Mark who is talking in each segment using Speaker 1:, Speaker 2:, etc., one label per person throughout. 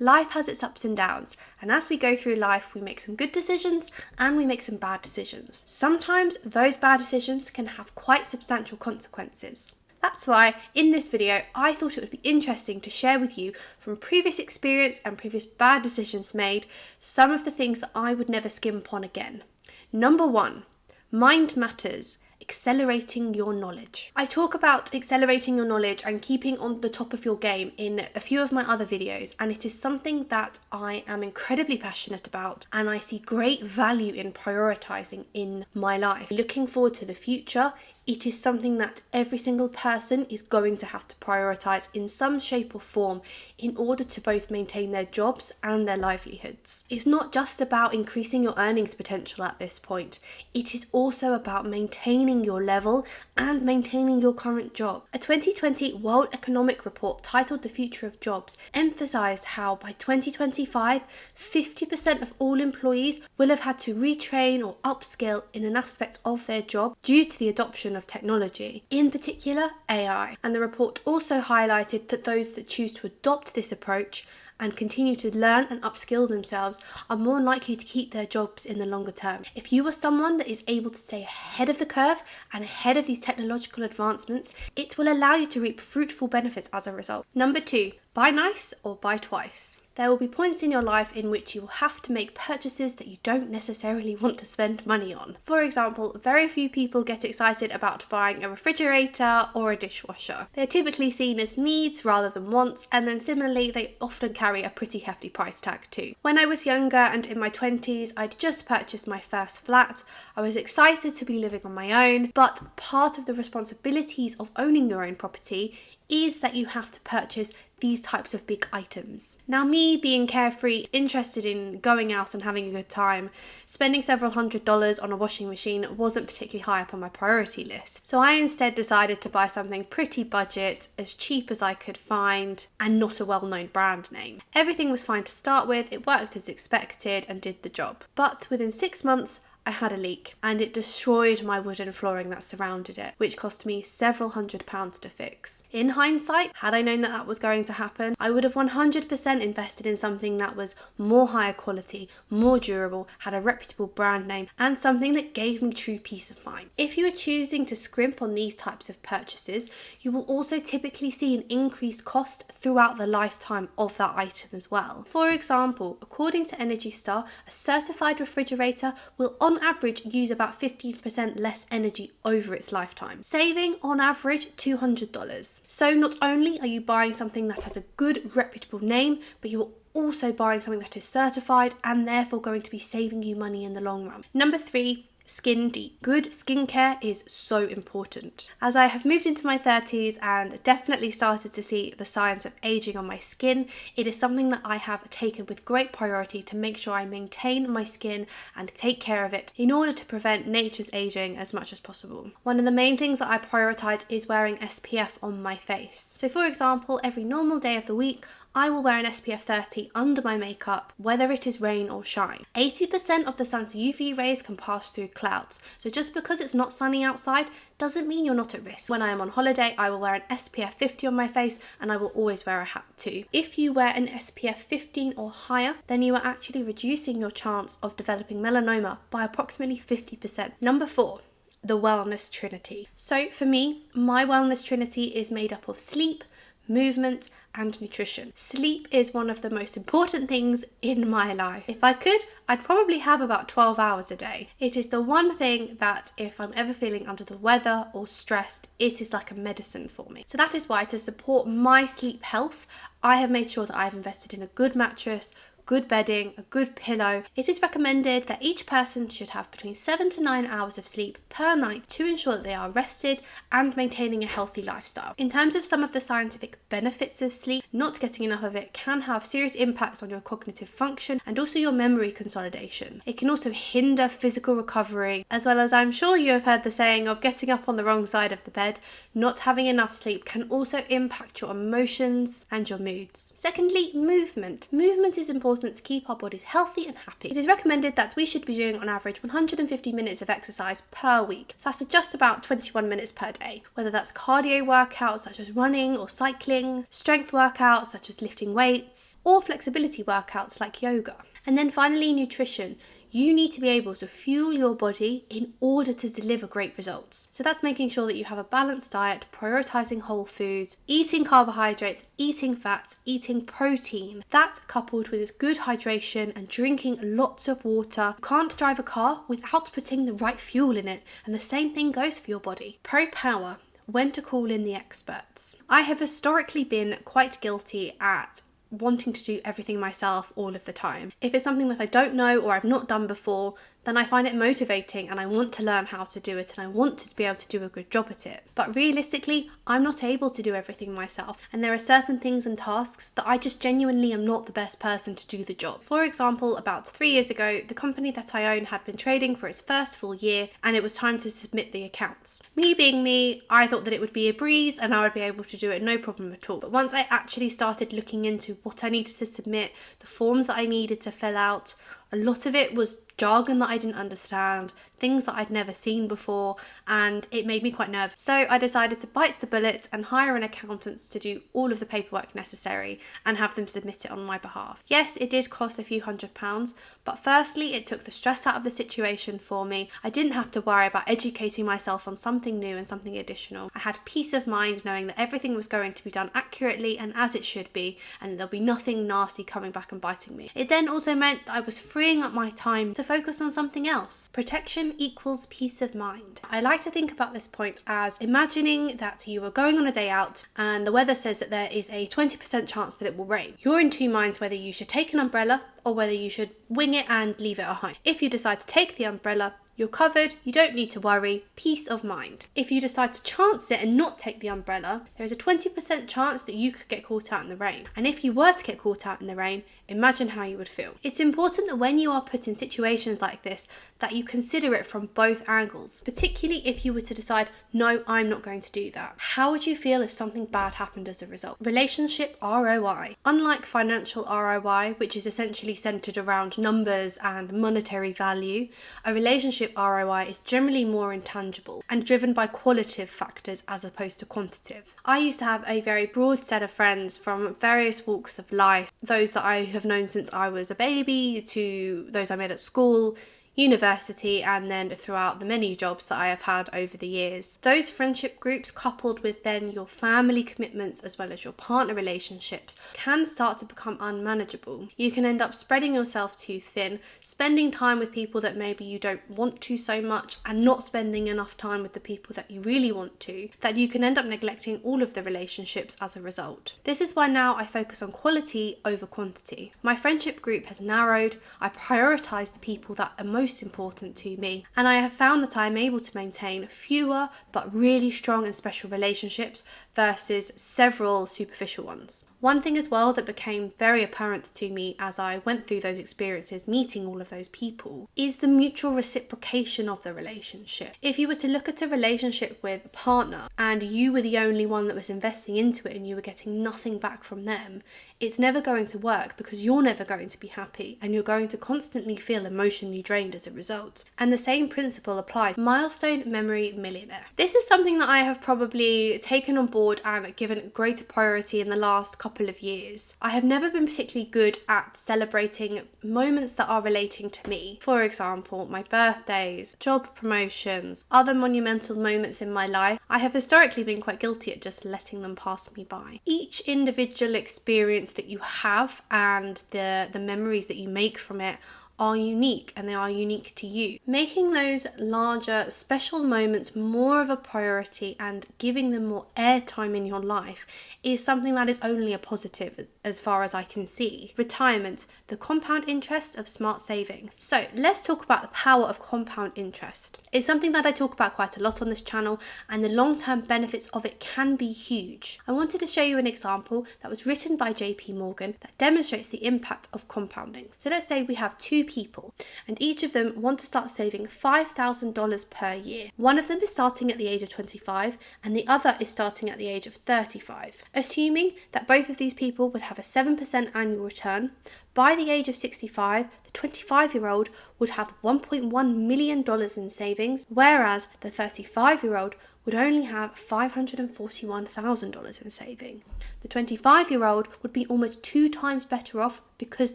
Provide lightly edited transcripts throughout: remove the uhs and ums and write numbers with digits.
Speaker 1: Life has its ups and downs, and as we go through life, we make some good decisions and we make some bad decisions. Sometimes those bad decisions can have quite substantial consequences. That's why in this video, I thought it would be interesting to share with you from previous experience and previous bad decisions made, some of the things that I would never skimp on again. Number 1, mind matters. Accelerating your knowledge. I talk about accelerating your knowledge and keeping on the top of your game in a few of my other videos, and it is something that I am incredibly passionate about and I see great value in prioritizing in my life. Looking forward to the future, it is something that every single person is going to have to prioritize in some shape or form in order to both maintain their jobs and their livelihoods. It's not just about increasing your earnings potential at this point, it is also about maintaining your level and maintaining your current job. A 2020 World Economic Report titled The Future of Jobs emphasized how by 2025, 50% of all employees will have had to retrain or upskill in an aspect of their job due to the adoption of technology, in particular AI. And the report also highlighted that those that choose to adopt this approach and continue to learn and upskill themselves are more likely to keep their jobs in the longer term. If you are someone that is able to stay ahead of the curve and ahead of these technological advancements, it will allow you to reap fruitful benefits as a result. Number 2, buy nice or buy twice. There will be points in your life in which you will have to make purchases that you don't necessarily want to spend money on. For example, very few people get excited about buying a refrigerator or a dishwasher. They're typically seen as needs rather than wants, and then similarly, they often carry a pretty hefty price tag too. When I was younger and in my 20s, I'd just purchased my first flat. I was excited to be living on my own, but part of the responsibilities of owning your own property is that you have to purchase these types of big items. Now, me being carefree, interested in going out and having a good time, spending several $100s on a washing machine wasn't particularly high up on my priority list. So I instead decided to buy something pretty budget, as cheap as I could find, and not a well-known brand name. Everything was fine to start with, it worked as expected and did the job. But within 6 months, I had a leak and it destroyed my wooden flooring that surrounded it, which cost me several £100s to fix. In hindsight, had I known that that was going to happen, I would have 100% invested in something that was more higher quality, more durable, had a reputable brand name, and something that gave me true peace of mind. If you are choosing to scrimp on these types of purchases, you will also typically see an increased cost throughout the lifetime of that item as well. For example, according to Energy Star, a certified refrigerator will on average use about 15% less energy over its lifetime, saving on average $200. So not only are you buying something that has a good reputable name, but you are also buying something that is certified and therefore going to be saving you money in the long run. Number 3, skin deep. Good skincare is so important. As I have moved into my 30s and definitely started to see the signs of aging on my skin, it is something that I have taken with great priority to make sure I maintain my skin and take care of it in order to prevent nature's aging as much as possible. One of the main things that I prioritize is wearing SPF on my face. So for example, every normal day of the week, I will wear an SPF 30 under my makeup, whether it is rain or shine. 80% of the sun's UV rays can pass through clouds, so just because it's not sunny outside doesn't mean you're not at risk. When I am on holiday, I will wear an SPF 50 on my face and I will always wear a hat too. If you wear an SPF 15 or higher, then you are actually reducing your chance of developing melanoma by approximately 50%. Number 4. The wellness trinity. So for me, my wellness trinity is made up of sleep, movement, and nutrition. Sleep is one of the most important things in my life. If I could, I'd probably have about 12 hours a day. It is the one thing that if I'm ever feeling under the weather or stressed, it is like a medicine for me. So that is why, to support my sleep health, I have made sure that I've invested in a good mattress, good bedding, a good pillow. It is recommended that each person should have between 7 to 9 hours of sleep per night to ensure that they are rested and maintaining a healthy lifestyle. In terms of some of the scientific benefits of sleep, not getting enough of it can have serious impacts on your cognitive function and also your memory consolidation. It can also hinder physical recovery, as well as, I'm sure you have heard the saying of getting up on the wrong side of the bed. Not having enough sleep can also impact your emotions and your moods. Secondly, movement. Movement is important important to keep our bodies healthy and happy. It is recommended that we should be doing on average 150 minutes of exercise per week. So that's just about 21 minutes per day, whether that's cardio workouts such as running or cycling, strength workouts such as lifting weights, or flexibility workouts like yoga. And then finally, nutrition. You need to be able to fuel your body in order to deliver great results. So that's making sure that you have a balanced diet, prioritizing whole foods, eating carbohydrates, eating fats, eating protein. That coupled with good hydration and drinking lots of water. You can't drive a car without putting the right fuel in it. And the same thing goes for your body. Pro power. When to call in the experts. I have historically been quite guilty at wanting to do everything myself all of the time. If it's something that I don't know or I've not done before, then I find it motivating and I want to learn how to do it and I want to be able to do a good job at it. But realistically, I'm not able to do everything myself, and there are certain things and tasks that I just genuinely am not the best person to do the job. For example, about 3 years ago, the company that I own had been trading for its first full year and it was time to submit the accounts. Me being me, I thought that it would be a breeze and I would be able to do it no problem at all. But once I actually started looking into what I needed to submit, the forms that I needed to fill out, a lot of it was jargon that I didn't understand, things that I'd never seen before, and it made me quite nervous. So I decided to bite the bullet and hire an accountant to do all of the paperwork necessary and have them submit it on my behalf. Yes, it did cost a few £100s, but firstly, it took the stress out of the situation for me. I didn't have to worry about educating myself on something new and something additional. I had peace of mind knowing that everything was going to be done accurately and as it should be, and there'll be nothing nasty coming back and biting me. It then also meant that I was freeing up my time to focus on something else. Protection equals peace of mind. I like to think about this point as imagining that you are going on a day out and the weather says that there is a 20% chance that it will rain. You're in two minds whether you should take an umbrella or whether you should wing it and leave it at home. If you decide to take the umbrella, you're covered, you don't need to worry, peace of mind. If you decide to chance it and not take the umbrella, there is a 20% chance that you could get caught out in the rain. And if you were to get caught out in the rain, imagine how you would feel. It's important that when you are put in situations like this, that you consider it from both angles, particularly if you were to decide, no, I'm not going to do that. How would you feel if something bad happened as a result? Relationship ROI. Unlike financial ROI, which is essentially centered around numbers and monetary value, a relationship ROI is generally more intangible and driven by qualitative factors as opposed to quantitative. I used to have a very broad set of friends from various walks of life, those that I have known since I was a baby to those I met at school, university, and then throughout the many jobs that I have had over the years. Those friendship groups, coupled with then your family commitments as well as your partner relationships, can start to become unmanageable. You can end up spreading yourself too thin, spending time with people that maybe you don't want to so much, and not spending enough time with the people that you really want to, that you can end up neglecting all of the relationships as a result. This is why now I focus on quality over quantity. My friendship group has narrowed. I prioritise the people that are most important to me, and I have found that I am able to maintain fewer but really strong and special relationships versus several superficial ones. One thing as well that became very apparent to me as I went through those experiences meeting all of those people is the mutual reciprocation of the relationship. If you were to look at a relationship with a partner and you were the only one that was investing into it and you were getting nothing back from them, it's never going to work because you're never going to be happy and you're going to constantly feel emotionally drained as a result. And the same principle applies. Milestone Memory Millionaire. This is something that I have probably taken on board and given greater priority in the last couple of years. I have never been particularly good at celebrating moments that are relating to me. For example, my birthdays, job promotions, other monumental moments in my life. I have historically been quite guilty at just letting them pass me by. Each individual experience that you have and the memories that you make from it are unique, and they are unique to you. Making those larger special moments more of a priority and giving them more airtime in your life is something that is only a positive as far as I can see. Retirement, the compound interest of smart saving. So let's talk about the power of compound interest. It's something that I talk about quite a lot on this channel, and the long-term benefits of it can be huge. I wanted to show you an example that was written by JP Morgan that demonstrates the impact of compounding. So let's say we have two people, and each of them want to start saving $5,000 per year. One of them is starting at the age of 25 and the other is starting at the age of 35. Assuming that both of these people would have a 7% annual return, by the age of 65, the 25-year-old would have $1.1 million in savings, whereas the 35-year-old would only have $541,000 in saving. The 25-year-old would be almost 2 times better off because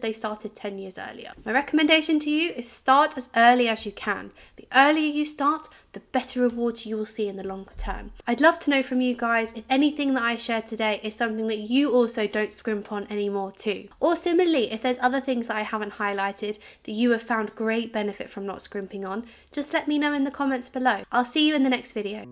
Speaker 1: they started 10 years earlier. My recommendation to you is start as early as you can. The earlier you start, the better rewards you will see in the longer term. I'd love to know from you guys if anything that I shared today is something that you also don't scrimp on anymore too. Or similarly, if there's other things that I haven't highlighted that you have found great benefit from not scrimping on, just let me know in the comments below. I'll see you in the next video.